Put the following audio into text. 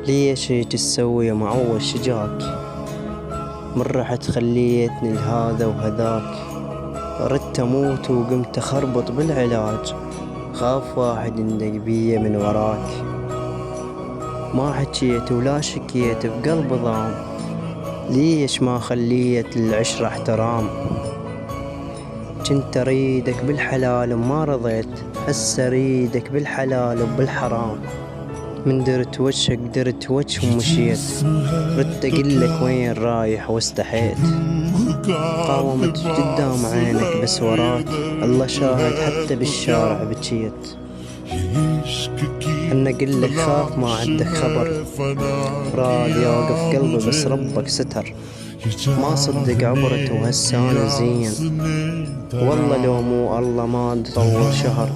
ليش هيك تسوي يا معوض شجاك؟ من رحت خليتني لهذا وهذاك، ردت اموت وقمت اخربط بالعلاج، خاف واحد يندق بيا من وراك. ما حكيت ولا شكيت بقلب ضام، ليش ما خليت العشرة احترام؟ كنت اريدك بالحلال وما رضيت، هسه اريدك بالحلال وبالحرام. من درت وجهك درت وجه ومشيت، ردت اقلك وين رايح واستحيت. قاومت قدام عينك بس وراك، الله شاهد حتى بالشارع بكيت. انا قلك خاف ما عندك خبر، راضي اوقف قلبي بس ربك ستر. ما صدق عبرته وهسانا زين، والله لو مو الله ما تطول شهر.